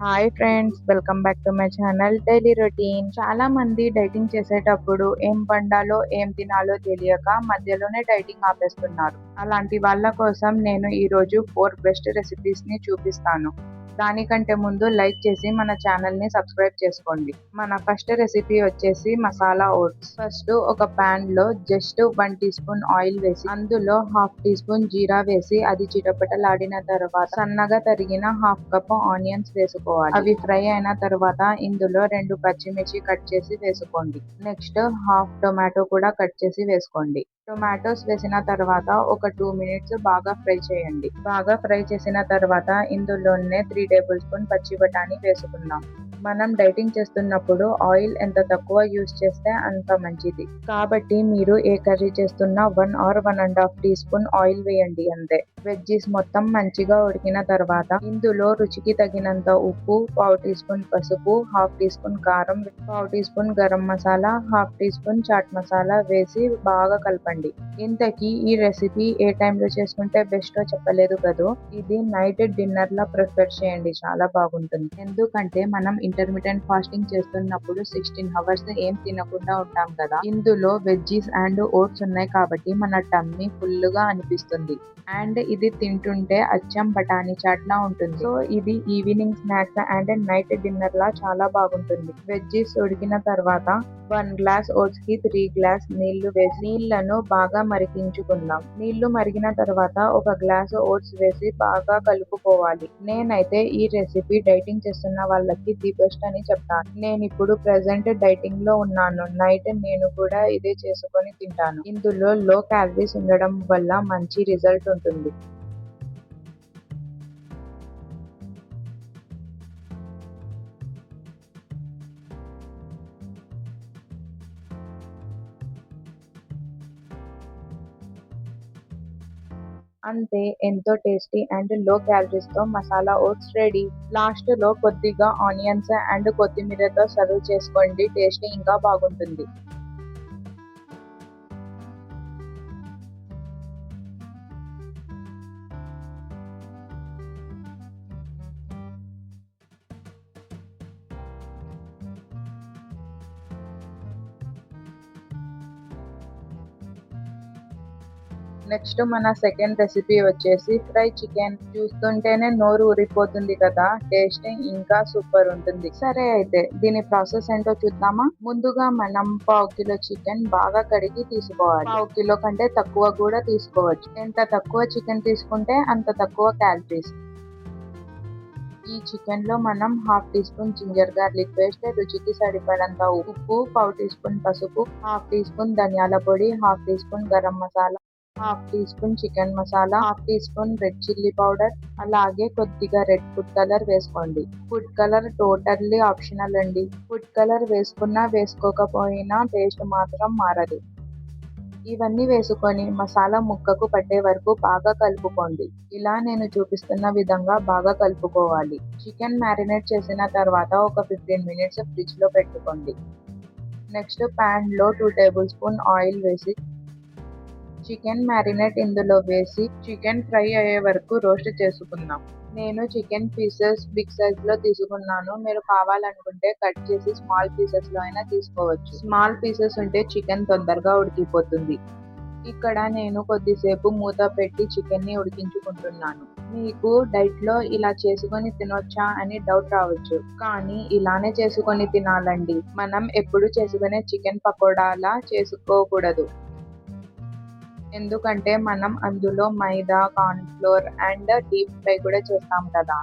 Hi friends, welcome back to my channel daily routine. చాలా మంది dieting చేసేటప్పుడు ఏం వండాలో ఏం తినాలో తెలియక మధ్యలోనే డైటింగ్ ఆపేస్తున్నారు. అలాంటి వాళ్ళ కోసం నేను ఈరోజు 4 బెస్ట్ రెసిపీస్ ని చూపిస్తాను. దానికంటే ముందు లైక్ చేసి మన ఛానల్ ని సబ్స్క్రైబ్ చేసుకోండి. మన ఫస్ట్ రెసిపీ వచ్చేసి మసాలా ఓట్స్. ఫస్ట్ ఒక పాన్ లో జస్ట్ 1 టీ స్పూన్ ఆయిల్ వేసి అందులో హాఫ్ టీ స్పూన్ జీరా వేసి అది చిటపటలాడిన తర్వాత సన్నగా తరిగిన హాఫ్ కప్ ఆనియన్స్ వేసుకోవాలి. అవి ఫ్రై అయిన తర్వాత ఇందులో 2 పచ్చిమిర్చి కట్ చేసి వేసుకోండి. నెక్స్ట్ హాఫ్ టొమాటో కూడా కట్ చేసి వేసుకోండి. టొమాటోస్ వేసిన తర్వాత ఒక 2 మినిట్స్ బాగా ఫ్రై చేయండి. బాగా ఫ్రై చేసిన తర్వాత ఇందులోనే 3 టేబుల్ స్పూన్ పచ్చి బఠానీ వేసుకుందాం. మనం డైటింగ్ చేస్తున్నప్పుడు ఆయిల్ ఎంత తక్కువ యూజ్ చేస్తే అంత మంచిది. కాబట్టి మీరు ఏ కర్రీ చేస్తున్నా 1 or 1.5 టీ స్పూన్ ఆయిల్ వేయండి అంతే. వెజ్జీస్ మొత్తం మంచిగా ఉడికిన తర్వాత ఇందులో రుచికి తగినంత ఉప్పు, పావు టీ స్పూన్ పసుపు, హాఫ్ టీ స్పూన్ కారం, పావు teaspoon garam masala, half teaspoon chaat masala వేసి బాగా కలపండి. ఇంతకీ ఈ రెసిపీ ఏ టైంలో చేసుకుంటే బెస్టో చెప్పలేదు కదూ. ఇది నైట్ డిన్నర్ లా ప్రిఫర్ చేయండి, చాలా బాగుంటుంది. ఎందుకంటే మనం ఇంటర్మిటెంట్ ఫాస్టింగ్ చేస్తున్నప్పుడు 16 అవర్స్ ఏం తినకుండా ఉంటాం కదా. ఇందులో వెజ్జీస్ అండ్ ఓట్స్ ఉన్నాయి కాబట్టి మన టమ్మీ ఫుల్ గా అనిపిస్తుంది. అండ్ ఇది తింటుంటే అచ్చం బఠానీ చాట్ లా ఉంటుంది. సో ఇది evening snacks and night dinner లా చాలా బాగుంటుంది. వెజ్జీస్ ఉడికిన తర్వాత 1 గ్లాస్ ఓట్స్ కి 3 గ్లాస్ నీళ్లు వేసి నీళ్లను బాగా మరిగించుకుందాం. నీళ్లు మరిగిన తర్వాత ఒక గ్లాసు ఓట్స్ వేసి బాగా కలుపుకోవాలి. నేనైతే ఈ రెసిపీ డైటింగ్ చేస్తున్న వాళ్ళకి ది బెస్ట్ అని చెప్తాను. నేను ఇప్పుడు ప్రెసెంట్ డైటింగ్ లో ఉన్నాను. నైట్ నేను కూడా ఇదే చేసుకొని తింటాను. ఇందులో లో క్యాలరీస్ ఉండడం వల్ల మంచి రిజల్ట్ ఉంటుంది. అంతే, ఎంతో టేస్టీ అండ్ లో క్యాలరీస్ తో మసాలా ఓట్స్ రెడీ. లాస్ట్ లో కొద్దిగా ఆనియన్స్ అండ్ కొత్తిమీరతో సర్వ్ చేసుకోండి, టేస్ట్ ఇంకా బాగుంటుంది. నెక్స్ట్ మన సెకండ్ రెసిపీ వచ్చేసి ఫ్రై చికెన్. చూస్తుంటేనే నోరు ఊరిపోతుంది కదా, టేస్ట్ ఇంకా సూపర్ ఉంటుంది. సరే అయితే దీని ప్రాసెస్ ఏంటో చూద్దామా. ముందుగా మనం పావు కిలో చికెన్ బాగా కడిగి తీసుకోవాలి. పావు కిలో కంటే తక్కువ కూడా తీసుకోవచ్చు. ఎంత తక్కువ చికెన్ తీసుకుంటే అంత తక్కువ క్యాలరీస్. ఈ చికెన్ లో మనం half teaspoon ginger garlic paste, రుచికి సరిపడంత ఉప్పు, పావు టీ స్పూన్ పసుపు, హాఫ్ టీ స్పూన్ ధనియాల పొడి, half teaspoon garam masala, half teaspoon chicken masala, half teaspoon red chilli powder, అలాగే కొద్దిగా రెడ్ ఫుడ్ కలర్ వేసుకోండి. ఫుడ్ కలర్ టోటల్లీ ఆప్షనల్ అండి. ఫుడ్ కలర్ వేసుకున్నా వేసుకోకపోయినా టేస్ట్ మాత్రం మారదు. ఇవన్నీ వేసుకొని మసాలా ముక్కకు పట్టే వరకు బాగా కలుపుకోండి. ఇలా నేను చూపిస్తున్న విధంగా బాగా కలుపుకోవాలి. చికెన్ మ్యారినేట్ చేసిన తర్వాత ఒక 15 మినిట్స్ ఫ్రిడ్జ్ లో పెట్టుకోండి. నెక్స్ట్ పాన్ లో 2 టేబుల్ స్పూన్ ఆయిల్ వేసి చికెన్ మ్యారినేట్ ఇందులో వేసి చికెన్ ఫ్రై అయ్యే వరకు రోస్ట్ చేసుకుందాం. నేను చికెన్ పీసెస్ బిగ్ సైజ్ లో తీసుకున్నాను. మీరు కావాలనుకుంటే కట్ చేసి స్మాల్ పీసెస్ లో అయినా తీసుకోవచ్చు. స్మాల్ పీసెస్ ఉంటే చికెన్ తొందరగా ఉడికిపోతుంది. ఇక్కడ నేను కొద్దిసేపు మూత పెట్టి చికెన్ ని ఉడికించుకుంటున్నాను. మీకు డైట్ లో ఇలా చేసుకొని తినొచ్చా అని డౌట్ రావచ్చు, కానీ ఇలానే చేసుకొని తినాలండి. మనం ఎప్పుడు చేసుకునే చికెన్ పకోడాలా చేసుకోకూడదు. ఎందుకంటే మనం అందులో maida, corn flour and deep fry కూడా చేస్తాం కదా.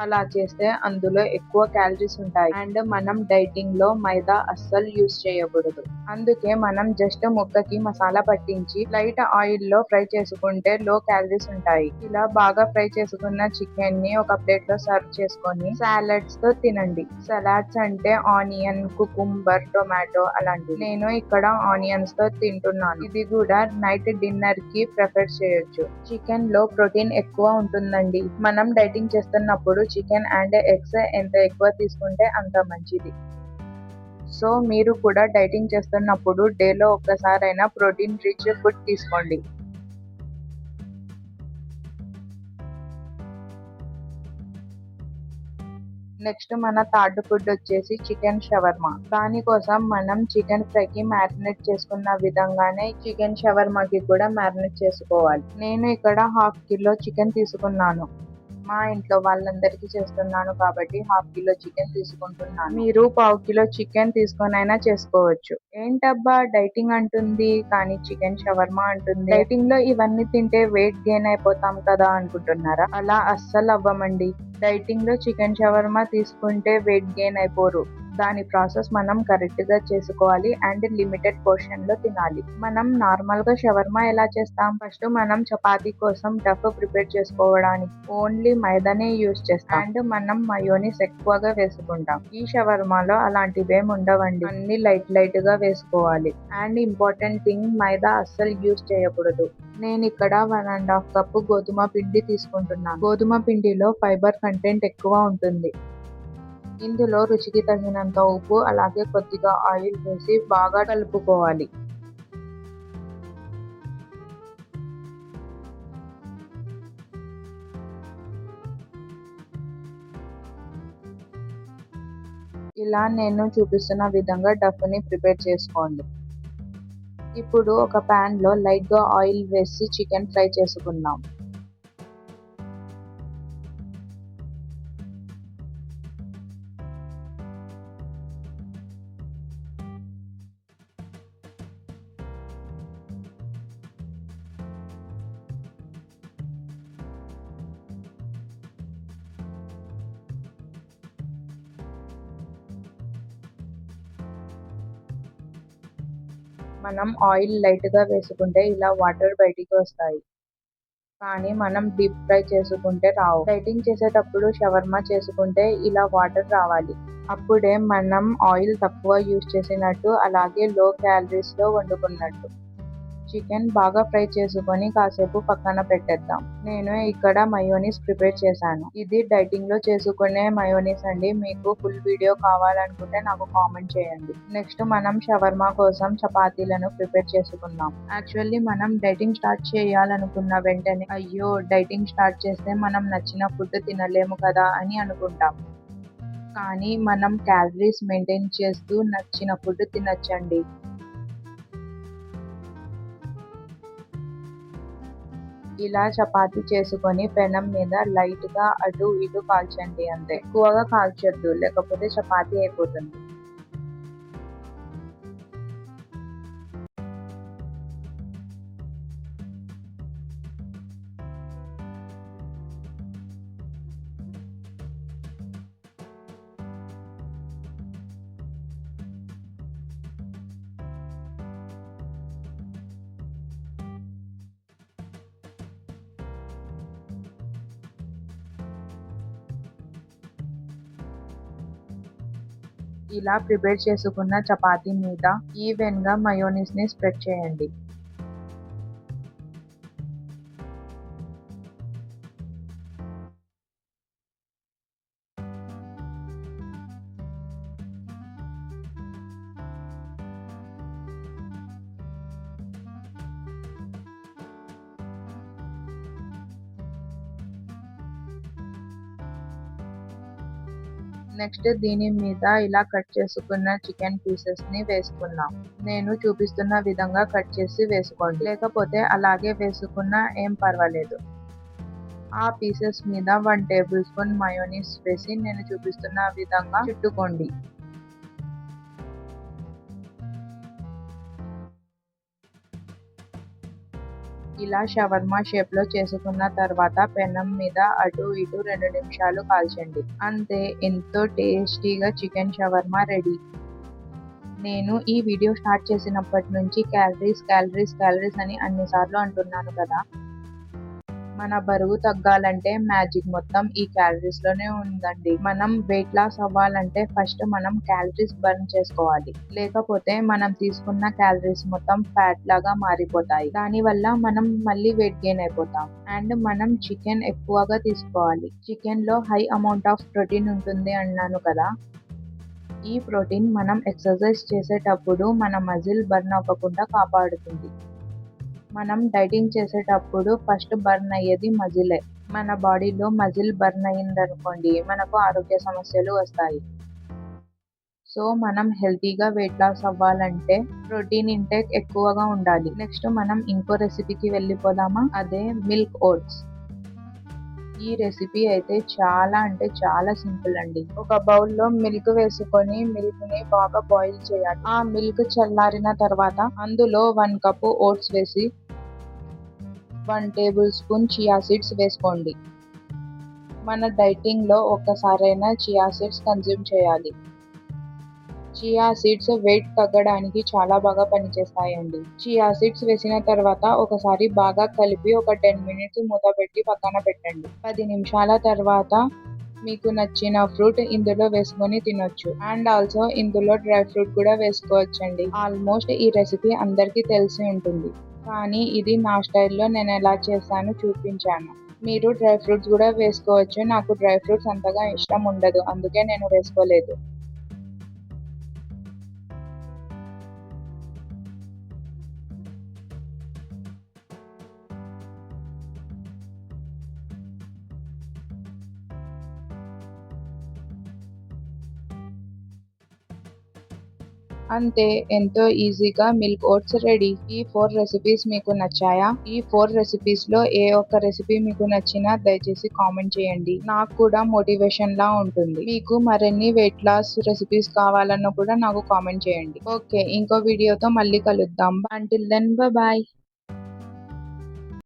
అలా చేస్తే అందులో ఎక్కువ క్యాలరీస్ ఉంటాయి అండ్ మనం డైటింగ్ లో మైదా అస్సలు యూజ్ చేయకూడదు. అందుకే మనం జస్ట్ ముక్కకి మసాలా పట్టించి లైట్ ఆయిల్ లో ఫ్రై చేసుకుంటే లో క్యాలరీస్ ఉంటాయి. ఇలా బాగా ఫ్రై చేసుకున్న చికెన్ ని ఒక ప్లేట్ లో సర్వ్ చేసుకొని సాలడ్స్ తో తినండి. సలాడ్స్ అంటే ఆనియన్, కుకుంబర్, టొమాటో అలాంటివి. నేను ఇక్కడ ఆనియన్స్ తో తింటున్నాను. ఇది కూడా నైట్ డిన్నర్ కి ప్రిఫర్ చేయొచ్చు. చికెన్ లో ప్రోటీన్ ఎక్కువ ఉంటుందండి. మనం డైటింగ్ చేస్తున్నప్పుడు చికెన్ అండ్ ఎగ్స్ ఎంత ఎక్కువ తీసుకుంటే అంత మంచిది. సో మీరు కూడా డైటింగ్ చేస్తున్నప్పుడు డేలో ఒక్కసారైనా ప్రోటీన్ రిచ్ ఫుడ్ తీసుకోండి. నెక్స్ట్ మన థర్డ్ ఫుడ్ వచ్చేసి చికెన్ షవర్మా. దానికోసం మనం చికెన్ ఫ్రైకి మ్యారినేట్ చేసుకున్న విధంగానే చికెన్ షవర్మాకి కూడా మ్యారినేట్ చేసుకోవాలి. నేను ఇక్కడ 1/2 కిలో చికెన్ తీసుకున్నాను. మా ఇంట్లో వాళ్ళందరికీ చేస్తున్నాను కాబట్టి 1/2 కిలో చికెన్ తీసుకుంటున్నాను. మీరు 1/2 కిలో చికెన్ తీసుకొనైనా చేసుకోవచ్చు. ఏంటబ్బా డైటింగ్ అంటుంది కానీ చికెన్ షవర్మా అంటుంది. డైటింగ్ లో ఇవన్నీ తింటే వెయిట్ గెయిన్ అయిపోతాం కదా అనుకుంటున్నారా? అలా అస్సలు అవ్వమండి. డైటింగ్ లో చికెన్ షవర్మా తీసుకుంటే వెయిట్ గెయిన్ అయిపోరు. దాని ప్రాసెస్ మనం కరెక్ట్ గా చేసుకోవాలి అండ్ లిమిటెడ్ పోర్షన్ లో తినాలి. మనం నార్మల్ గా షవర్మా ఎలా చేస్తాం? ఫస్ట్ మనం చపాతీ కోసం డఫ్ ప్రిపేర్ చేసుకోవడానికి ఓన్లీ మైదానే యూజ్ చేస్తాం అండ్ మనం మయోనీస్ ఎక్కువగా వేసుకుంటాం. ఈ షవర్మాలో అలాంటివేం ఉండవండి. అన్ని లైట్ గా వేసుకోవాలి. అండ్ ఇంపార్టెంట్ థింగ్, మైదా అస్సలు యూజ్ చేయకూడదు. నేను ఇక్కడ 1.5 కప్పు గోధుమ పిండి తీసుకుంటున్నాను. గోధుమ పిండిలో ఫైబర్ కంటెంట్ ఎక్కువ ఉంటుంది. ఇందులో రుచికి తగినంత ఉప్పు అలాగే కొద్దిగా ఆయిల్ వేసి బాగా కలుపుకోవాలి. ఇలా నేను చూపిస్తున్న విధంగా డఫ్ని ప్రిపేర్ చేసుకోండి. ఇప్పుడు ఒక ప్యాన్ లో లైట్ గా ఆయిల్ వేసి చికెన్ ఫ్రై చేసుకుందాం. మనం ఆయిల్ లైట్ గా వేసుకుంటే ఇలా వాటర్ బయటికి వస్తాయి. కానీ మనం డీప్ ఫ్రై చేసుకుంటే రావు. డైటింగ్ చేసేటప్పుడు షవర్మా చేసుకుంటే ఇలా వాటర్ రావాలి. అప్పుడే మనం ఆయిల్ తక్కువ యూజ్ చేసినట్టు అలాగే లో క్యాలరీస్ లో వండుకున్నట్టు. చికెన్ బాగా ఫ్రై చేసుకొని కాసేపు పక్కన పెట్టేద్దాం. నేను ఇక్కడ మయోనీస్ ప్రిపేర్ చేశాను. ఇది డైటింగ్ లో చేసుకునే మయోనీస్ అండి. మీకు ఫుల్ వీడియో కావాలనుకుంటే నాకు కామెంట్ చేయండి. నెక్స్ట్ మనం షవర్మా కోసం చపాతీలను ప్రిపేర్ చేసుకుందాం. యాక్చువల్లీ మనం డైటింగ్ స్టార్ట్ చేయాలనుకున్న వెంటనే అయ్యో డైటింగ్ స్టార్ట్ చేస్తే మనం నచ్చిన ఫుడ్ తినలేము కదా అని అనుకుంటాం. కానీ మనం క్యాలరీస్ మెయింటైన్ చేస్తూ నచ్చిన ఫుడ్ తినొచ్చండి. ఇలా చపాతీ చేసుకొని పెనం మీద లైట్ గా అటు ఇటు కాల్చండి అంతే. ఎక్కువగా కాల్చొద్దు లేకపోతే చపాతీ అయిపోతుంది. ఇలా ప్రిపేర్ చేసుకున్న చపాతీ మీద ఈవెన్ గా మయోనీస్ ని స్ప్రెడ్ చేయండి. నెక్స్ట్ దీని మీద ఇలా కట్ చేసుకున్న చికెన్ పీసెస్ ని వేసుకుందాం. నేను చూపిస్తున్న విధంగా కట్ చేసి వేసుకోండి. లేకపోతే అలాగే వేసుకున్నా ఏం పర్వాలేదు. ఆ పీసెస్ మీద 1 టేబుల్ స్పూన్ మయోనీస్ వేసి నేను చూపిస్తున్న విధంగా చుట్టుకోండి. ఇలా షవర్మా షేప్ లో చేసుకున్న తర్వాత పెనం మీద అటు ఇటు 2 నిమిషాలు కాల్చండి. అంతే, ఎంతో టేస్టీగా చికెన్ షవర్మా రెడీ. నేను ఈ వీడియో స్టార్ట్ చేసినప్పటి నుంచి క్యాలరీస్ క్యాలరీస్ క్యాలరీస్ అని అన్నిసార్లు అంటున్నాను కదా. మన బరువు తగ్గాలంటే మ్యాజిక్ మొత్తం ఈ క్యాలరీస్ లోనే ఉందండి. మనం వెయిట్ లాస్ అవ్వాలంటే ఫస్ట్ మనం క్యాలరీస్ బర్న్ చేసుకోవాలి. లేకపోతే మనం తీసుకున్న క్యాలరీస్ మొత్తం ఫ్యాట్ లాగా మారిపోతాయి. దాని వల్ల మనం మళ్ళీ వెయిట్ గెయిన్ అయిపోతాం. అండ్ మనం చికెన్ ఎక్కువగా తీసుకోవాలి. చికెన్ లో హై అమౌంట్ ఆఫ్ ప్రోటీన్ ఉంటుంది అన్నాను కదా. ఈ ప్రోటీన్ మనం ఎక్సర్సైజ్ చేసేటప్పుడు మన మజిల్ బర్న్ అవ్వకుండా కాపాడుతుంది. మనం డైటింగ్ చేసేటప్పుడు ఫస్ట్ బర్న్ అయ్యేది మజిలే. మన బాడీలో మజిల్ బర్న్ అయిందనుకోండి మనకు ఆరోగ్య సమస్యలు వస్తాయి. సో మనం హెల్తీగా వెయిట్ లాస్ అవ్వాలంటే ప్రోటీన్ ఇంటేక్ ఎక్కువగా ఉండాలి. నెక్స్ట్ మనం ఇంకో రెసిపీకి వెళ్ళిపోదామా? అదే మిల్క్ ఓట్స్. ఈ రెసిపీ అయితే చాలా అంటే చాలా సింపుల్ అండి. ఒక బౌల్లో మిల్క్ వేసుకొని మిల్క్ ని బాగా బాయిల్ చేయాలి. ఆ మిల్క్ చల్లారిన తర్వాత అందులో 1 కప్పు ఓట్స్ వేసి 1 టేబుల్ స్పూన్ చియా సీడ్స్ వేసుకోండి. మన డైటింగ్ లో ఒక్కసారైనా చియా సీడ్స్ కన్జ్యూమ్ చేయాలి. చియా సీడ్స్ వెయిట్ తగ్గడానికి చాలా బాగా పనిచేస్తాయండి. చియా సీడ్స్ వేసిన తర్వాత ఒకసారి బాగా కలిపి ఒక 10 మినిట్స్ మూత పెట్టి పక్కన పెట్టండి. 10 నిమిషాల తర్వాత మీకు నచ్చిన ఫ్రూట్ ఇందులో వేసుకొని తినొచ్చు. అండ్ ఆల్సో ఇందులో డ్రై ఫ్రూట్ కూడా వేసుకోవచ్చండి. ఆల్మోస్ట్ ఈ రెసిపీ అందరికీ తెలిసి ఉంటుంది. కానీ ఇది నా స్టైల్లో నేను ఎలా చేశానో చూపించాను. మీరు డ్రై ఫ్రూట్స్ కూడా వేసుకోవచ్చు. నాకు డ్రై ఫ్రూట్స్ అంతగా ఇష్టం ఉండదు, అందుకే నేను వేసుకోలేదు. అంతే, ఎంతో ఈజీగా మిల్క్ ఓట్స్ రెడీ. ఈ 4 రెసిపీస్ మీకు నచ్చాయా? ఈ 4 రెసిపీస్ లో ఏ ఒక్క రెసిపీ మీకు నచ్చినా దయచేసి కామెంట్ చేయండి. నాకు కూడా మోటివేషన్ లా ఉంటుంది. మీకు మరిన్ని వెయిట్ లాస్ రెసిపీస్ కావాలన్నా కూడా నాకు కామెంట్ చేయండి. ఓకే, ఇంకో వీడియోతో మళ్ళీ కలుద్దాం. Until then bye.